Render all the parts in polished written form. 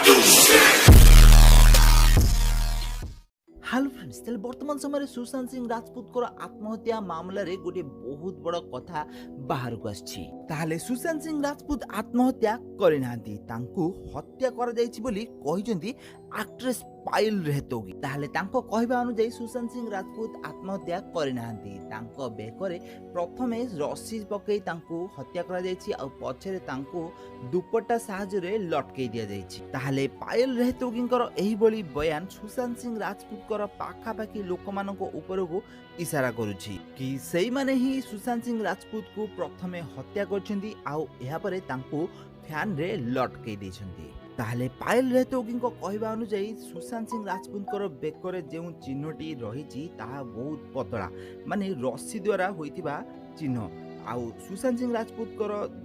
Hello friends तेल वर्तमान समय सुशांत सिंह राजपूत को आत्महत्या मामला रे गोटे बहुत बड़ कथा बाहर को आछि। ताहले सुशांत सिंह राजपूत आत्महत्या करि नांती, तांकु हत्या कर जायछि बोली कहिसंती एक्ट्रेस पायल रेहतोगी। ताहले तांको कहबा अनुसार सुशांत सिंह राजपूत आत्महत्या करि नांती, तांको बेकरे प्रथमे रस्सी पकई तांकु हत्या करा जायछि आ पछरे तांकु दुपट्टा साहाय्य रे लटकेई दिया जायछि। ताहले पायल रेहतोगींकर एही बोली बयान सुशांत सिंह राजपूत पाखापाखि लोक उपरकू इशारा करुछि कि सेई माने ही सुशांत सिंह राजपूत को प्रथमे हत्या करछन्ती आउ एहा परे तांको फैन रे लटकेई दैछन्ती। ताहले पायल रेहतोगी कहवा अनुसार सुशांत सिंह राजपूत बेकर जो चिन्हटी रही बहुत पतला माने रस्सी द्वारा होइतिबा चिन्ह। आउ सुशांत सिंह राजपूत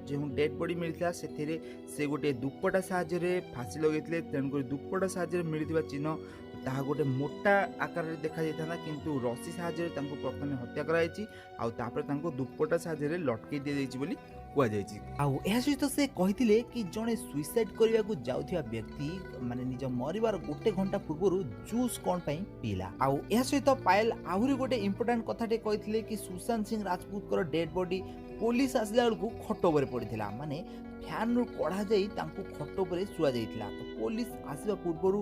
जो डेड बॉडी मिलता से गोटे दुपट्टा साहाय्य फांसी लगे तेणुक दुपट्टा साहाय्य मिलता चिन्ह ताहा गोटे मोटा आकार में देखा जाता किंतु रस्सी साहाय्य प्रथम हत्या कर दुपट्टा साहाय्य लटकई दि जाइए कहुई। सहित से कहते कि जड़े सुइसाइड करने को जाऊा व्यक्ति माने निज मरबार गोटे घंटा पूर्व जूस कौन पीला। आउ सहित पायल आहरी गोटे इंपोर्टाट कथाटे कहते कि Sushant Singh Rajput dead body police आसला बेलू खट उपर पड़ा माने फैन रु कढ़ा जाई तांको खट उपर शुआ जाइतिला। तो पुलिस आसवा पूर्व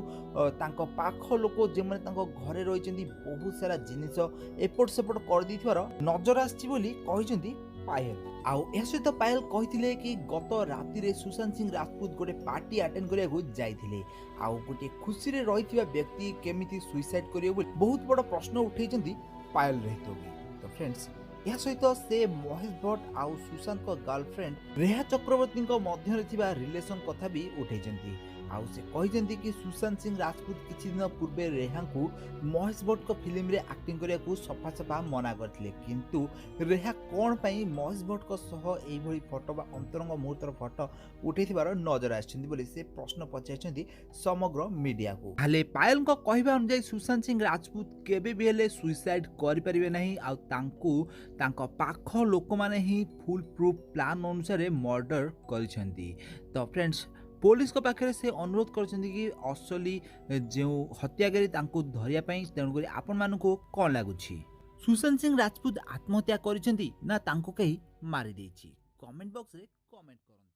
पाख लोक जो घरे रही बहुत सारा जिनिस एपट सेपट कर देथिबार नजर आछि बोली कहिसंती पायल। आउ सहित पायल कहते कि गत राति रे सुशांत सिंह राजपूत गोटे पार्टी अटेंड करने जाइथिले आउ गोटे खुशी रे रहिथिबा व्यक्ति केमिति सुइसाइड करियो बोली बहुत बड़ प्रश्न उठैचंती पायल रेहतोगी। तो फ्रेंड्स यह सहित से महेश भट्ट आउ सुशांत को गर्लफ्रेंड रेहा चक्रवर्ती मध्य रिलेशन कथा भी उठैचंती। आउ से कहते कि सुशांत सिंह राजपूत किछि दिन पूर्वे रेहा को महेश भट्ट को फिल्म रे एक्टिंग करिया को सफा सफा मना करथिले किंतु रेहा कोन पई महेश भट्ट को सह एई भली फोटो बा अंतरंग मुहूर्तर फोटो उठैथिबार नजर आछिंदी बोली से प्रश्न पचाइछंती समग्र मीडिया को। हाले पायल को कहबा अनुसार सुशांत सिंह राजपूत केबे भी हेले सुइसाइड करि परिबे नाही आ तांको तांको पाख लोक माने ही फुल प्रूफ प्लान अनुसार मर्डर करिसंती। तो फ्रेंड्स पुलिस को पाखे से अनुरोध करछंती कि असली जो हत्याकारी तांको धरिया पई तेणुक आपण मानको कोन लागुछि सुशांत सिंह राजपूत आत्महत्या करिसंती ना तांको कहीं मारी देछि। कमेंट बॉक्स रे कमेंट करନ୍ତୁ।